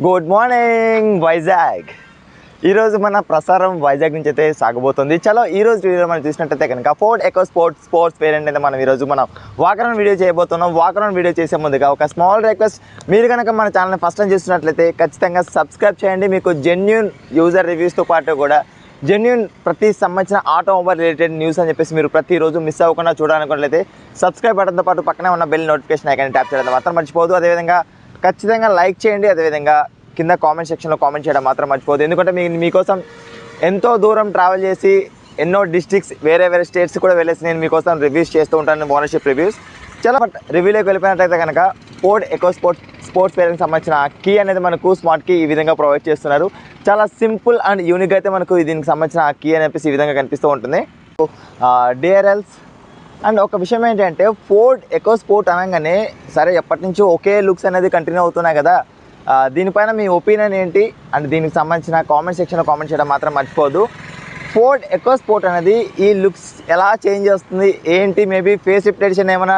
Good morning Vizag. ఈరోజు మన ప్రసారం వైజాగ్ నుంచి అయితే సాగబోతుంది. చలో ఈరోజు వీడియో మనం చూసినట్టయితే కనుక ఫోర్డ్ స్పోర్ట్స్ ఫేర్ అంటే మనం ఈరోజు మనం వాకరౌండ్ వీడియో చేయబోతున్నాం. వాకరౌండ్ వీడియో చేసే ముందుగా ఒక స్మాల్ రిక్వెస్ట్, మీరు కనుక మన ఛానల్ని ఫస్ట్ టైం చూసినట్లయితే ఖచ్చితంగా సబ్స్క్రైబ్ చేయండి. మీకు జెన్యూన్ యూజర్ రివ్యూస్తో పాటు కూడా జెన్యూన్ ప్రతి సంబంధించిన ఆటోమొబైల్ రిలేటెడ్ న్యూస్ అని చెప్పేసి మీరు ప్రతిరోజు మిస్ అవ్వకుండా చూడాలనుకున్నట్లయితే సబ్స్క్రైబ్ బటన్తో పాటు పక్కనే ఉన్న బెల్ నోటిఫికేషన్ ఐకాన్ని ట్యాప్ చేయడం మాత్రం మర్చిపోదు. అదేవిధంగా ఖచ్చితంగా లైక్ చేయండి. అదేవిధంగా కింద కామెంట్ సెక్షన్లో కామెంట్ చేయడం మాత్రం మర్చిపోదు. ఎందుకంటే మీకోసం ఎంతో దూరం ట్రావెల్ చేసి ఎన్నో డిస్ట్రిక్ట్స్ వేరే స్టేట్స్ కూడా వెళ్ళేసి నేను మీకోసం రివ్యూస్ చేస్తూ ఉంటాను, ఓనర్షిప్ రివ్యూస్. చాలా బట్ రివ్యూలోకి వెళ్ళిపోయినట్లయితే కనుక ఫోర్డ్ స్పోర్ట్స్ ఫేర్కి సంబంధించిన కీ అనేది మనకు స్మార్ట్ కీ ఈ విధంగా ప్రొవైడ్ చేస్తున్నారు. చాలా సింపుల్ అండ్ యూనిక్ అయితే మనకు దీనికి సంబంధించిన కీ అని చెప్పేసి ఈ విధంగా కనిపిస్తూ ఉంటుంది. డిఆర్ఎల్స్ అండ్ ఒక విషయం ఏంటంటే ఫోర్డ్ ఎకోస్పోర్ట్ అనగానే సరే ఎప్పటి నుంచో ఒకే లుక్స్ అనేది కంటిన్యూ అవుతున్నాయి కదా, దీనిపైన మీ ఒపీనియన్ ఏంటి అండ్ దీనికి సంబంధించిన కామెంట్ సెక్షన్లో కామెంట్ చేయడం మాత్రం మర్చిపోదు. ఫోర్డ్ ఎకోస్పోర్ట్ అనేది ఈ లుక్స్ ఎలా చేంజ్ చేస్తుంది ఏంటి, మేబీ ఫేస్ రిప్లికేషన్ ఏమైనా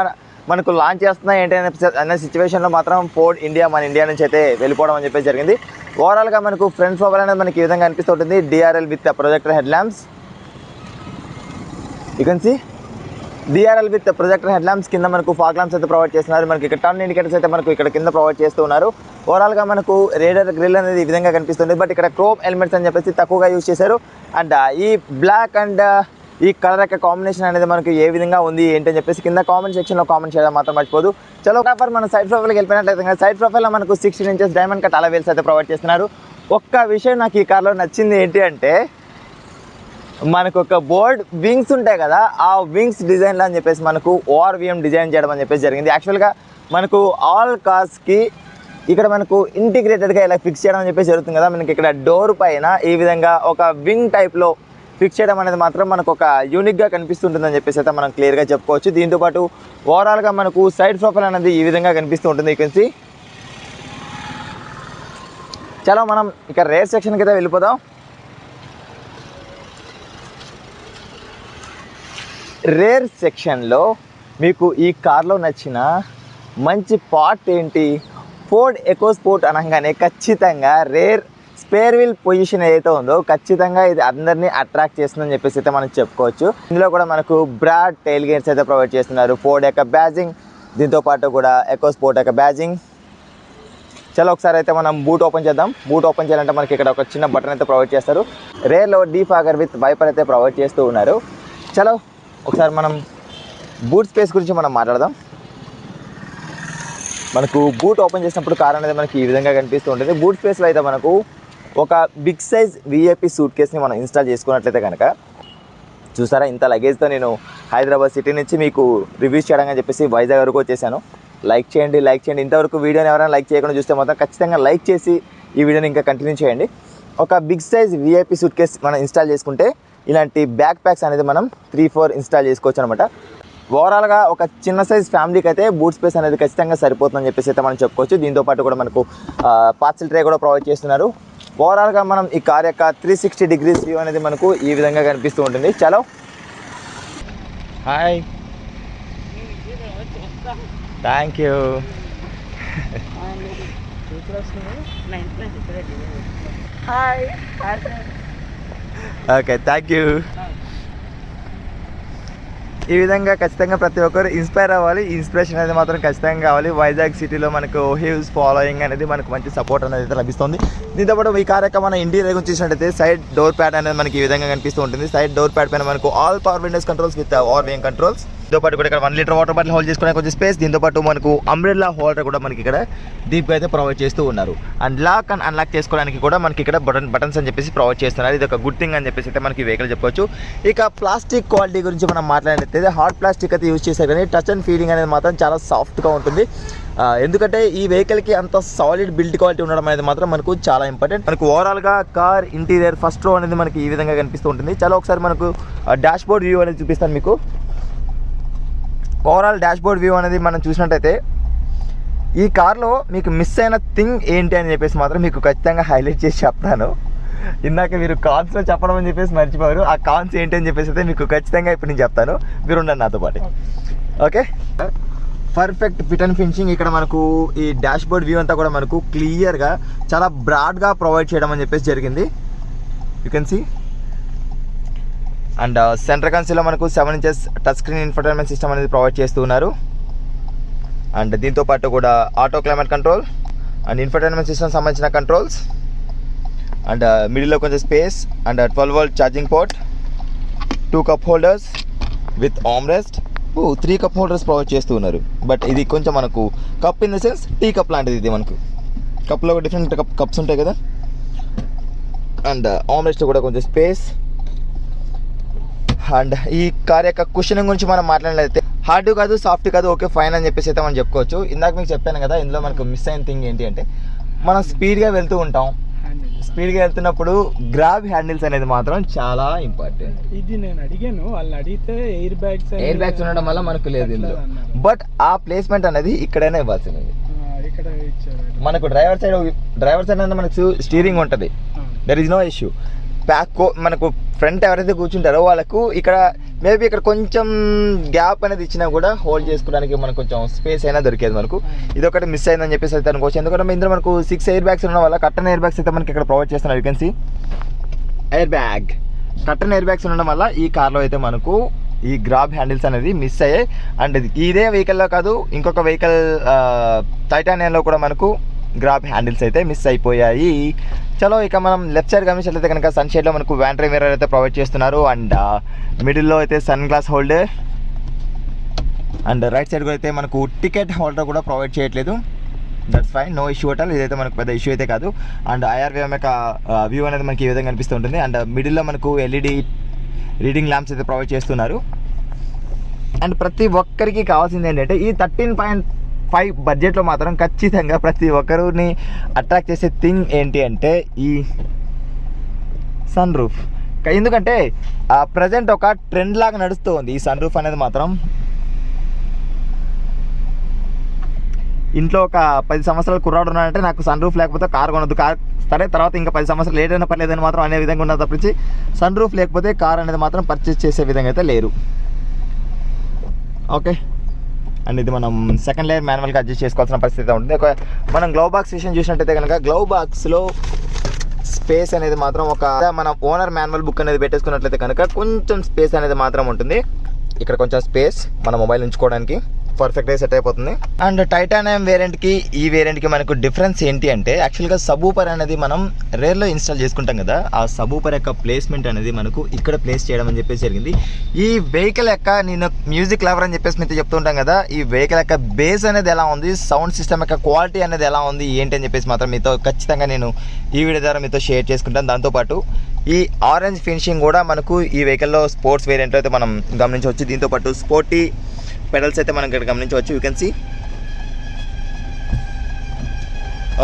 మనకు లాంచ్ చేస్తున్నా ఏంటి అనే సిచ్యువేషన్లో మాత్రం ఫోర్డ్ మన ఇండియా నుంచి అయితే వెళ్ళిపోవడం అని చెప్పేసి జరిగింది. ఓవరాల్గా మనకు ఫ్రంట్ ప్రొఫైల్ అనేది మనకి ఈ విధంగా అనిపిస్తుంటుంది. DRL with projector head lamps, you can see DRL with projector head lamps. కింద మనకు ఫాగ్ ల్యాంప్స్ అయితే ప్రొవైడ్ చేస్తున్నారు. మనకి ఇక్కడ టర్న్ ఇండికేటర్స్ అయితే మనకు ఇక్కడ కింద ప్రొవైడ్ చేస్తూ ఉన్నారు. ఓవరాల్గా మనకు రేడర్ గ్రిల్ అనేది ఈ విధంగా కనిపిస్తుంది. బట్ ఇక్కడ క్రోమ్ ఎలిమెంట్స్ అని చెప్పేసి తక్కువగా యూజ్ చేశారు. అండ్ ఈ బ్లాక్ అండ్ ఈ కలర్ యొక్క కాంబినేషన్ అనేది మనకు ఏ విధంగా ఉంది ఏంటని చెప్పేసి కింద కామెంట్ సెక్షన్లో కామెంట్ చేయడం మాత్రం మర్చిపోదు. చలో ఫర్ మన సైడ్ ప్రొఫైల్కి వెళ్ళిపోయినట్లయితే సైడ్ ప్రొఫైల్లో మనకు 16 ఇంచెస్ డైమండ్ కట్ అలా వీల్స్ అయితే ప్రొవైడ్ చేస్తున్నారు. ఒక్క విషయం నాకు ఈ కార్లో నచ్చింది ఏంటి అంటే మనకు ఒక బోర్డ్ వింగ్స్ ఉంటాయి కదా, ఆ వింగ్స్ డిజైన్లో అని చెప్పేసి మనకు ఓఆర్విఎం డిజైన్ చేయడం అని చెప్పేసి జరిగింది. యాక్చువల్గా మనకు ఆల్ కార్స్కి ఇక్కడ మనకు ఇంటిగ్రేటెడ్గా ఇలా ఫిక్స్ చేయడం అని చెప్పేసి జరుగుతుంది కదా, మనకి ఇక్కడ డోర్ పైన ఈ విధంగా ఒక వింగ్ టైప్లో ఫిక్స్ చేయడం అనేది మాత్రం మనకు ఒక యూనిక్గా కనిపిస్తుంటుందని చెప్పేసి అయితే మనం క్లియర్గా చెప్పుకోవచ్చు. దీంతోపాటు ఓవరాల్గా మనకు సైడ్ ప్రొఫైల్ అనేది ఈ విధంగా కనిపిస్తూ ఉంటుంది. ఇక్కడి చాలా మనం ఇక రేర్ సెక్షన్కి అయితే వెళ్ళిపోదాం. రేర్ సెక్షన్లో మీకు ఈ కార్లో నచ్చిన మంచి పార్ట్ ఏంటి? ఫోర్డ్ ఎకోస్పోర్ట్ అనగానే ఖచ్చితంగా రేర్ స్పేర్ వీల్ పొజిషన్ ఏదైతే ఉందో ఖచ్చితంగా ఇది అందరినీ అట్రాక్ట్ చేస్తుందని చెప్పేసి అయితే మనం చెప్పుకోవచ్చు. ఇందులో కూడా మనకు బ్రాడ్ టైల్ గేట్స్ అయితే ప్రొవైడ్ చేస్తున్నారు. ఫోర్డ్ యొక్క బ్యాజింగ్, దీంతోపాటు కూడా ఎకోస్పోర్ట్ యొక్క బ్యాజింగ్. చలో ఒకసారి అయితే మనం బూట్ ఓపెన్ చేద్దాం. బూట్ ఓపెన్ చేయాలంటే మనకి ఇక్కడ ఒక చిన్న బటన్ అయితే ప్రొవైడ్ చేస్తారు. రేర్లో డీఫాగర్ విత్ వైపర్ అయితే ప్రొవైడ్ చేస్తూ ఉన్నారు. చలో ఒకసారి మనం బూట్ స్పేస్ గురించి మనం మాట్లాడదాం. మనకు బూట్ ఓపెన్ చేసినప్పుడు కార్ అనేది మనకి ఈ విధంగా కనిపిస్తూ ఉంటుంది. బూట్ స్పేస్లో అయితే మనకు ఒక బిగ్ సైజ్ విఐపి సూట్ కేస్ని మనం ఇన్స్టాల్ చేసుకున్నట్లయితే కనుక చూసారా, ఇంత లగేజ్తో నేను హైదరాబాద్ సిటీ నుంచి మీకు రివ్యూస్ చేయడం అని చెప్పేసి వైజాగ్ వరకు వచ్చేసాను. లైక్ చేయండి. ఇంతవరకు వీడియోని ఎవరైనా లైక్ చేయకుండా చూస్తే మాత్రం ఖచ్చితంగా లైక్ చేసి ఈ వీడియోని ఇంకా కంటిన్యూ చేయండి. ఒక big size VIP suitcase మనం ఇన్స్టాల్ చేసుకుంటే ఇలాంటి బ్యాక్ ప్యాక్స్ అనేది మనం 3-4 ఇన్స్టాల్ చేసుకోవచ్చు అనమాట. ఓవరాల్గా ఒక చిన్న సైజ్ ఫ్యామిలీకి అయితే బూట్ స్పేస్ అనేది ఖచ్చితంగా సరిపోతుందని చెప్పేసి అయితే మనం చెప్పుకోవచ్చు. దీంతోపాటు కూడా మనకు పార్సల్ ట్రే కూడా ప్రొవైడ్ చేస్తున్నారు. ఓవరాల్గా మనం ఈ కార్ యొక్క 360 డిగ్రీస్ వ్యూ అనేది మనకు ఈ విధంగా కనిపిస్తూ ఉంటుంది. చలో hi, thank you. Hi, okay, thank you. ఈ విధంగా ఖచ్చితంగా ప్రతి ఒక్కరు ఇన్స్పైర్ అవ్వాలి. ఇన్స్పిరేషన్ అనేది మాత్రం ఖచ్చితంగా కావాలి. వైజాగ్ సిటీలో మనకు హ్యూజ్ ఫాలోయింగ్ అనేది మనకు మంచి సపోర్ట్ అనేది అయితే లభిస్తుంది. దీంతోపాటు ఈ కార్ యొక్క మన ఇంటీరియర్ గురించి చూసినట్టయితే సైడ్ డోర్ ప్యాడ్ అనేది మనకి ఈ విధంగా కనిపిస్తూ ఉంటుంది. సైడ్ డోర్ ప్యాడ్ పైన మనకు all power Windows controls with ORVM controls. దీంతోపాటు కూడా ఇక్కడ 1 లీటర్ వాటర్ బాటిల్ హోల్డ్ చేసుకునే కొంచెం స్పేస్. దీంతోపాటు మనకు అంబ్రెల్లా హోల్డర్ కూడా మనకి ఇక్కడ డీప్గా అయితే ప్రొవైడ్ చేస్తూ ఉన్నారు. అండ్ లాక్ అండ్ అన్లాక్ చేసుకోవడానికి కూడా మనకి ఇక్కడ బటన్స్ అని చెప్పేసి ప్రొవైడ్ చేస్తున్నారు. ఇది ఒక గుడ్ థింగ్ అని చెప్పేసి అయితే మనకి వెహికల్ చెప్పుకోవచ్చు. ఇక ప్లాస్టిక్ క్వాలిటీ గురించి మనం మాట్లాడినట్లయితే హార్డ్ ప్లాస్టిక్ అయితే యూజ్ చేశారు, కానీ టచ్ అండ్ ఫీలింగ్ అనేది మాత్రం చాలా సాఫ్ట్గా ఉంటుంది. ఎందుకంటే ఈ వెహికల్కి అంత సాలిడ్ బిల్డ్ క్వాలిటీ ఉండడం అనేది మాత్రం మనకు చాలా ఇంపార్టెంట్. మనకు ఓవరాల్గా కార్ ఇంటీరియర్ ఫస్ట్ రో అనేది మనకి ఈ విధంగా కనిపిస్తూ ఉంటుంది. చాలా ఒకసారి మనకు డాష్ బోర్డ్ వ్యూ అనేది చూపిస్తాను మీకు. ఓవరాల్ డాష్ బోర్డ్ వ్యూ అనేది మనం చూసినట్టయితే ఈ కార్లో మీకు మిస్ అయిన థింగ్ ఏంటి అని చెప్పేసి మాత్రం మీకు ఖచ్చితంగా హైలైట్ చేసి చెప్తాను. ఇందాక మీరు కాన్స్లో చెప్పడం అని చెప్పేసి మర్చిపోయారు. ఆ కాన్స్ ఏంటి అని చెప్పేసి అయితే మీకు ఖచ్చితంగా ఇప్పుడు నేను చెప్తాను. మీరు ఉండండి నాతో పాటు, okay? Perfect fit and finishing. ఇక్కడ మనకు ఈ డాష్ బోర్డ్ వ్యూ అంతా కూడా మనకు క్లియర్గా చాలా బ్రాడ్గా ప్రొవైడ్ చేయడం అని చెప్పేసి జరిగింది. You can see. And centre కన్సోల్లో మనకు 7 inches touch screen infotainment system అనేది ప్రొవైడ్ చేస్తూ ఉన్నారు. అండ్ దీంతో పాటు కూడా auto climate control and infotainment system సంబంధించిన కంట్రోల్స్. అండ్ మిడిల్లో కొంచెం space and 12 volt charging port, 2 cup holders with arm rest. 3 cup holders provide చేస్తూ ఉన్నారు. బట్ ఇది కొంచెం మనకు cup in the sense tea cup లాంటిది. ఇది మనకు కప్లో డిఫరెంట్ కప్స్ ఉంటాయి కదా. అండ్ ఆర్మ్ రెస్ట్ కూడా కొంచెం స్పేస్. అండ్ ఈ కార్ యొక్క కుషనింగ్ గురించి మనం మాట్లాడినట్లయితే హార్డ్ కాదు, సాఫ్ట్ కాదు, ఓకే ఫైన్ అని చెప్పేసి అయితే మనం చెప్పుకోవచ్చు. ఇందాక మీకు చెప్పాను కదా, ఇందులో మనకు మిస్ అయిన థింగ్ ఏంటి అంటే మనం స్పీడ్గా వెళ్తూ ఉంటాం. స్పీడ్గా వెళ్తున్నప్పుడు గ్రాబ్ హ్యాండిల్స్ అనేది మాత్రం చాలా ఇంపార్టెంట్. ఇది నేను అడిగాను, వాళ్ళు అడిగితే ఎయిర్ బ్యాగ్స్ ఉండడం వల్ల మనకు లేదు ఇందులో. బట్ ఆ ప్లేస్మెంట్ అనేది ఇక్కడైనా ఇవ్వాల్సింది. ఇక్కడ మనకు డ్రైవర్ సైడ్ అనేది మనకు స్టీరింగ్ ఉంటుంది. There is no issue. మనకు ఫ్రంట్ ఎవరైతే కూర్చుంటారో వాళ్ళకు ఇక్కడ మేబీ ఇక్కడ కొంచెం గ్యాప్ అనేది ఇచ్చినా కూడా హోల్డ్ చేసుకోవడానికి మనకు కొంచెం స్పేస్ అయినా దొరికేది. మనకు ఇది ఒకటి మిస్ అయిందని చెప్పేసి అయితే అనుకోవచ్చు. ఎందుకంటే ఇందులో మనకు 6 ఎయిర్ బ్యాగ్స్ ఉన్న వల్ల కట్టన్ ఎయిర్ బ్యాగ్స్ అయితే మనకి ఇక్కడ ప్రొవైడ్ చేస్తున్నారు. You can see curtain air bags ఉండడం వల్ల ఈ కార్లో అయితే మనకు ఈ గ్రాబ్ హ్యాండిల్స్ అనేది మిస్ అయ్యాయి. అండ్ ఇదే వెహికల్లో కాదు, ఇంకొక వెహికల్ టైటానియంలో కూడా మనకు గ్రాబ్ హ్యాండిల్స్ అయితే మిస్ అయిపోయాయి. చలో ఇక మనం లెఫ్ట్ సైడ్ గమనించినట్లయితే కనుక సన్ షేడ్లో మనకు వ్యాంట్రీ మిర్రర్ అయితే ప్రొవైడ్ చేస్తున్నారు. అండ్ మిడిల్లో అయితే sun glass holder. And right side అయితే మనకు టికెట్ హోల్డర్ కూడా ప్రొవైడ్ చేయట్లేదు. That's fine, no issue at all. ఇదైతే మనకు పెద్ద ఇష్యూ అయితే కాదు. అండ్ ఐఆర్వీఎం యొక్క వ్యూ అనేది మనకి ఈ విధంగా కనిపిస్తూ ఉంటుంది. అండ్ మిడిల్లో మనకు ఎల్ఈడి రీడింగ్ ల్యాంప్స్ అయితే ప్రొవైడ్ చేస్తున్నారు. అండ్ ప్రతి ఒక్కరికి కావాల్సింది ఏంటంటే ఈ 13.5 బడ్జెట్లో మాత్రం ఖచ్చితంగా ప్రతి ఒక్కరిని అట్రాక్ట్ చేసే థింగ్ ఏంటి అంటే ఈ సన్ రూఫ్. ఎందుకంటే ప్రజెంట్ ఒక ట్రెండ్ లాగా నడుస్తూ ఉంది ఈ సన్ రూఫ్ అనేది మాత్రం. ఇంట్లో ఒక 10 సంవత్సరాలు కుర్రాడు ఉన్నాడంటే నాకు సన్ రూఫ్ లేకపోతే కార్ కొనొద్దు, కార్ సరే తర్వాత ఇంకా 10 సంవత్సరాలు లేట్ అయినా పర్లేదని మాత్రం అనే విధంగా ఉన్నది తప్పించి సన్ రూఫ్ లేకపోతే కార్ అనేది మాత్రం పర్చేస్ చేసే విధంగా అయితే లేరు. ఓకే. అండ్ ఇది మనం సెకండ్ లేయర్ మాన్యువల్గా అడ్జస్ట్ చేసుకోవాల్సిన పరిస్థితి ఉంటుంది. మనం గ్లౌ బాక్స్ విషయం చూసినట్టయితే కనుక గ్లౌ బాక్స్లో స్పేస్ అనేది మాత్రం ఒక మన ఓనర్ మాన్యువల్ బుక్ అనేది పెట్టేసుకున్నట్లయితే కనుక కొంచెం స్పేస్ అనేది మాత్రం ఉంటుంది. ఇక్కడ కొంచెం స్పేస్ మన మొబైల్ ఉంచుకోవడానికి పర్ఫెక్ట్గా సెట్ అయిపోతుంది. అండ్ టైటానియం వేరియంట్కి ఈ వేరియంట్కి మనకు డిఫరెన్స్ ఏంటి అంటే యాక్చువల్గా సబూపర్ అనేది మనం రేర్లో ఇన్స్టాల్ చేసుకుంటాం కదా, ఆ సబూపర్ యొక్క ప్లేస్మెంట్ అనేది మనకు ఇక్కడ ప్లేస్ చేయడం అని చెప్పేసి జరిగింది. ఈ వెహికల్ యొక్క నేను మ్యూజిక్ లవర్ అని చెప్పేసి మీతో చెప్తూ ఉంటాం కదా, ఈ వెహికల్ యొక్క బేస్ అనేది ఎలా ఉంది, సౌండ్ సిస్టమ్ యొక్క క్వాలిటీ అనేది ఎలా ఉంది ఏంటి అని చెప్పేసి మాత్రం మీతో ఖచ్చితంగా నేను ఈ వీడియో ద్వారా మీతో షేర్ చేసుకుంటాను. దాంతోపాటు ఈ ఆరెంజ్ ఫినిషింగ్ కూడా మనకు ఈ వెహికల్లో స్పోర్ట్స్ వేరియంట్లో అయితే మనం గమనించవచ్చు. దీంతోపాటు స్పోర్టీ పెడల్స్ అయితే మనం ఇక్కడ గమనించవచ్చు. You can see.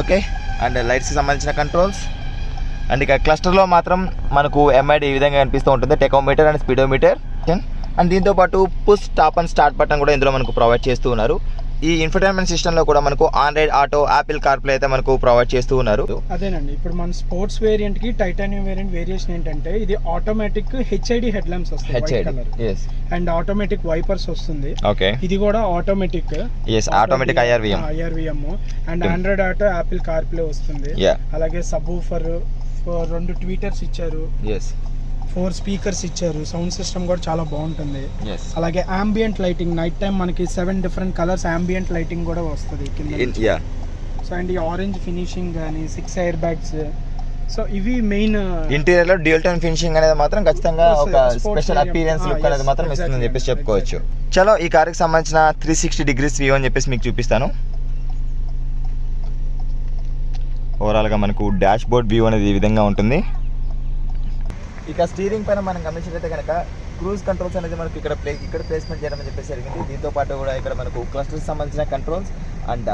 Okay. And లైట్స్కి సంబంధించిన కంట్రోల్స్. అండ్ ఇక క్లస్టర్లో మాత్రం మనకు ఎంఐడి ఈ విధంగా కనిపిస్తూ ఉంటుంది, టెకోమీటర్ అండ్ స్పీడోమీటర్. అండ్ దీంతోపాటు push stop and start button కూడా ఇందులో మనకు ప్రొవైడ్ చేస్తూ ఉన్నారు. ఈ ఇన్ఫర్టైన్మెంట్ సిస్టంలో కూడా మనకు ఆండ్రాయిడ్ ఆటో, యాపిల్ కార్ప్లే అయితే మనకు ప్రొవైడ్ చేస్తూ ఉన్నారు. అదేనండి, ఇప్పుడు మన స్పోర్ట్స్ వేరియంట్ కి టైటానియం వేరియంట్ వేరియేషన్ ఏంటంటే ఇది ఆటోమేటిక్ హెచ్ఐడి హెడ్ ల్యాంప్స్ వస్తాయి అండ్ ఆటోమేటిక్ వైపర్స్ వస్తుంది. ఓకే. ఇది కూడా automatic automatic IRVM and Android auto, Apple CarPlay వస్తుంది. అలాగే సబ్వూఫర్ 2 ట్వీటర్స్ ఇచ్చారు, 4 స్పీకర్స్ ఇచ్చారు. సౌండ్ సిస్టమ్ కూడా చాలా బాగుంటుంది. అలాగే అంబియంట్ లైటింగ్, నైట్ టైం మనకి 7 డిఫరెంట్ కలర్స్ అంబియంట్ లైటింగ్ కూడా వస్తుంది కింద. సో అండ్ ఈ ఆరెంజ్ ఫినిషింగ్ కానీ 6 ఎయిర్ బ్యాగ్స్. సో ఇవి మెయిన్. ఇంటీరియర్ లో డ్యూయల్ టోన్ ఫినిషింగ్ అనేది మాత్రం ఖచ్చితంగా ఒక స్పెషల్ అపీరియన్స్ లుక్ అనేది మాత్రం ఇస్తుందని చెప్పేసి చెప్పుకోవచ్చు. చలో ఈ కార్కి సంబంధించిన 360 degrees వ్యూ అని చెప్పేసి మీకు చూపిస్తాను. ఓవరాల్గా మనకు డాష్ బోర్డ్ వ్యూ అనేది ఈ విధంగా ఉంటుంది. ఇక స్టీరింగ్ పైన మనం గమనించినట్లయితే కనుక క్రూజ్ కంట్రోల్స్ అనేది మనకు ఇక్కడ ప్లేస్మెంట్ చేయడం అని చెప్పేసి జరిగింది. దీంతో పాటు కూడా ఇక్కడ మనకు క్లస్టర్కి సంబంధించిన కంట్రోల్స్ అండ్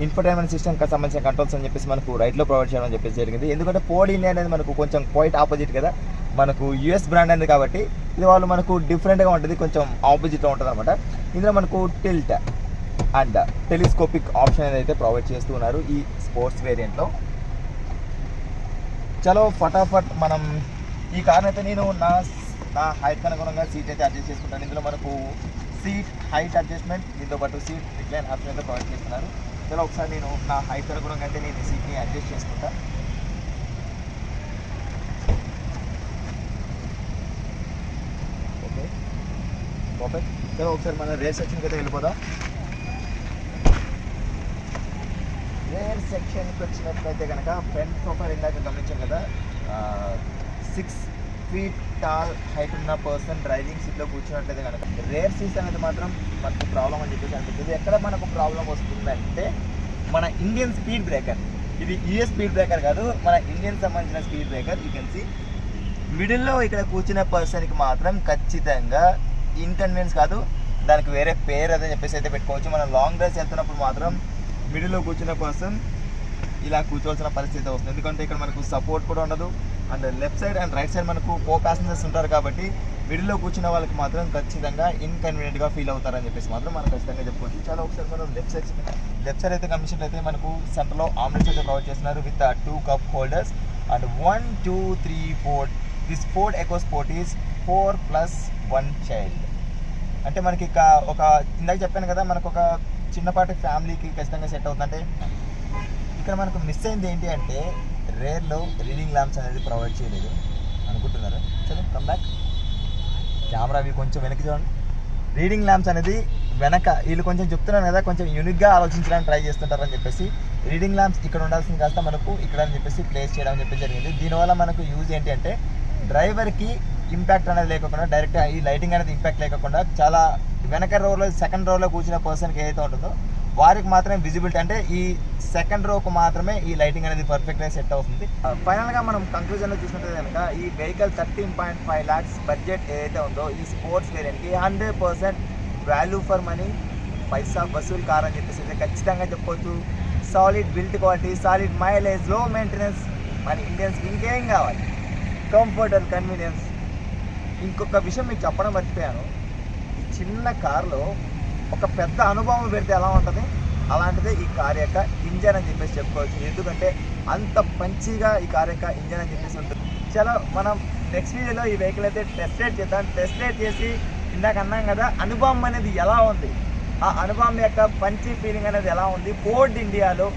ఇన్ఫర్టైన్మెంట్ సిస్టమ్కి సంబంధించిన కంట్రోల్స్ అని చెప్పేసి మనకు రైట్లో ప్రొవైడ్ చేయడం అని చెప్పేసి జరిగింది. ఎందుకంటే ఫోర్డ్ ఇండియా అనేది మనకు కొంచెం క్వైట్ ఆపోజిట్ కదా, మనకు యూఎస్ బ్రాండ్ అనేది కాబట్టి ఇది వాళ్ళు మనకు డిఫరెంట్గా ఉంటుంది, కొంచెం ఆపోజిట్లో ఉంటుంది అనమాట. ఇందులో మనకు టిల్ట్ అండ్ టెలిస్కోపిక్ ఆప్షన్ అనేది ప్రొవైడ్ చేస్తూ ఉన్నారు ఈ స్పోర్ట్స్ వేరియంట్లో. చలో ఫటాఫట్ మనం ఈ కార్ అయితే నేను నా హైట్ అనుగుణంగా సీట్ అయితే అడ్జస్ట్ చేసుకుంటాను. ఇందులో మనకు సీట్ హైట్ అడ్జస్ట్మెంట్, దీంతో పాటు సీట్ రిక్లైన్ ఆప్షన్ అయితే ప్రొవైడ్ చేస్తున్నారు. చలో ఒకసారి నేను నా హైట్ కూడా అంటే నేను సీట్ని అడ్జస్ట్ చేసుకుంటా. Okay perfect. చలో ఒకసారి మన రేర్ సెక్షన్కి అయితే వెళ్ళిపోదాం. రేర్ సెక్షన్కి వచ్చినట్లయితే కనుక ఫ్రంట్ ప్రొఫైల్ ఇందాక గమనించాం కదా, 6 feet టాల్ హైట్ ఉన్న పర్సన్ డ్రైవింగ్ సీట్లో కూర్చున్నట్లయితే కనుక రేర్ సీట్స్ అనేది మాత్రం మనకు ప్రాబ్లం అని చెప్పేసి అనిపిస్తుంది. ఎక్కడ మనకు ప్రాబ్లం వస్తుందంటే మన ఇండియన్ స్పీడ్ బ్రేకర్. ఇది యూఎస్ స్పీడ్ బ్రేకర్ కాదు, మన ఇండియన్ సంబంధించిన speed breaker. You can see మిడిల్లో ఇక్కడ కూర్చున్న పర్సన్కి మాత్రం ఖచ్చితంగా ఇన్కన్వీనియన్స్ కాదు, దానికి వేరే పేరు అదని చెప్పేసి అయితే పెట్టుకోవచ్చు. మనం లాంగ్ డ్రైవ్స్ వెళ్తున్నప్పుడు మాత్రం మిడిల్లో కూర్చున్న పర్సన్ ఇలా కూర్చోవాల్సిన పరిస్థితి వస్తుంది, ఎందుకంటే ఇక్కడ మనకు సపోర్ట్ కూడా ఉండదు. And left side and right side మనకు ప్యాసింజర్స్ ఉంటారు కాబట్టి మిడిల్లో కూర్చున్న వాళ్ళకి మాత్రం ఖచ్చితంగా ఇన్కన్వీనియంట్గా ఫీల్ అవుతారని చెప్పేసి మాత్రం మనం ఖచ్చితంగా చెప్పుకోవచ్చు. చాలా ఒకసారి మనం లెఫ్ట్ సైడ్ అయితే గమనించినట్లయితే మనకు సెంటర్లో ఆమ్లెట్స్ అయితే ప్రొవైడ్ చేస్తున్నారు with 2 cup holders and 1 2 3 4. This Ford EcoSport is 4+1 child. అంటే మనకి ఇక ఒక ఇందాక చెప్పాను కదా, మనకు ఒక చిన్నపాటి ఫ్యామిలీకి ఖచ్చితంగా సెట్ అవుతుందంటే. ఇక్కడ మనకు మిస్ అయింది ఏంటి అంటే రేర్లో రీడింగ్ ల్యాంప్స్ అనేది ప్రొవైడ్ చేయలేదు అనుకుంటున్నారు. చలో కమ్ బ్యాక్, కెమెరా అవి కొంచెం వెనక్కి చూడండి. రీడింగ్ ల్యాంప్స్ అనేది వెనక వీళ్ళు కొంచెం చెప్తున్నాను కదా, కొంచెం యూనిక్గా ఆలోచించడానికి ట్రై చేస్తుంటారని చెప్పేసి రీడింగ్ ల్యాంప్స్ ఇక్కడ ఉండాల్సింది కాస్త మనకు ఇక్కడ అని చెప్పేసి ప్లేస్ చేయడం అని చెప్పి జరిగింది. దీనివల్ల మనకు యూజ్ ఏంటి అంటే డ్రైవర్కి ఇంపాక్ట్ అనేది లేకుండా, డైరెక్ట్గా ఈ లైటింగ్ అనేది ఇంపాక్ట్ లేకుండా చాలా వెనక రోలో సెకండ్ రోలో కూర్చున్న పర్సన్కి ఏదైతే ఉంటుందో వారికి మాత్రమే విజిబిలిటీ, అంటే ఈ సెకండ్ రోకు మాత్రమే ఈ లైటింగ్ అనేది పర్ఫెక్ట్గా సెట్ అవుతుంది. ఫైనల్గా మనం కంక్లూజన్లో చూసినట్లయితే కనుక ఈ వెహికల్ 13.5 lakhs బడ్జెట్ ఏదైతే ఉందో ఈ స్పోర్ట్స్ వేరియంట్కి 100% వాల్యూ ఫర్ మనీ, పైసా వసూల్ కార్ అని చెప్పేసి అయితే ఖచ్చితంగా చెప్పొచ్చు. Solid built quality, solid mileage, low maintenance, మన ఇండియన్స్కి ఇంకేం కావాలి, కంఫర్ట్ అండ్ కన్వీనియన్స్. ఇంకొక విషయం మీకు చెప్పడం మర్చిపోయాను, ఈ చిన్న కార్లో ఒక పెద్ద అనుభవం పెడితే ఎలా ఉంటుంది అలాంటిదే ఈ కార్ యొక్క ఇంజన్ అని చెప్పేసి చెప్పుకోవచ్చు. ఎందుకంటే అంత పంచిగా ఈ కార్ యొక్క ఇంజన్ అని చెప్పేసి ఉంటుంది. చలో మనం నెక్స్ట్ వీడియోలో ఈ వెహికల్ అయితే టెస్ట్ రైడ్ చేద్దాం. టెస్ట్ రైడ్ చేసి ఇందాక అన్నాం కదా అనుభవం అనేది ఎలా ఉంది, ఆ అనుభవం యొక్క పంచి ఫీలింగ్ అనేది ఎలా ఉంది, ఫోర్డ్ ఇండియాలో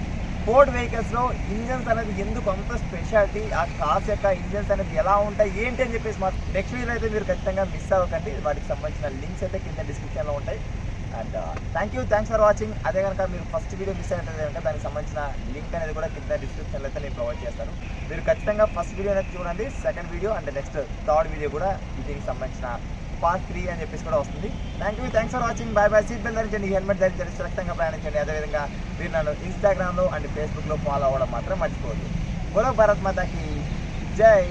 ఫోర్డ్ వెహికల్స్లో ఇంజన్స్ అనేది ఎందుకు అంత స్పెషాలిటీ, ఆ కార్స్ యొక్క ఇంజన్స్ అనేది ఎలా ఉంటాయి ఏంటి అని చెప్పేసి మాత్రం నెక్స్ట్ వీడియో అయితే మీరు ఖచ్చితంగా మిస్ అవ్వకండి. వాటికి సంబంధించిన లింక్స్ అయితే కింద డిస్క్రిప్షన్లో ఉంటాయి. And thanks for watching. అదే కనుక మీరు ఫస్ట్ వీడియో మిస్ అయినట్టు కనుక దానికి సంబంధించిన లింక్ అనేది కూడా కింద డిస్క్రిప్షన్లో అయితే నేను ప్రొవైడ్ చేస్తాను. మీరు ఖచ్చితంగా ఫస్ట్ వీడియో అనేది చూడండి, second video and next third video కూడా దీనికి సంబంధించిన పార్ట్ 3 అని చెప్పేసి కూడా వస్తుంది. Thanks for watching. Bye bye. Seat belt ధరించండి, హెల్మెట్ ధరించండి, సురక్షితంగా ప్రయాణించండి. అదేవిధంగా మీరు నన్ను ఇన్స్టాగ్రామ్లో అండ్ ఫేస్బుక్లో ఫాలో అవ్వడం మాత్రం మర్చిపోవద్దు. బోలో భారత్ మాతాకి జై.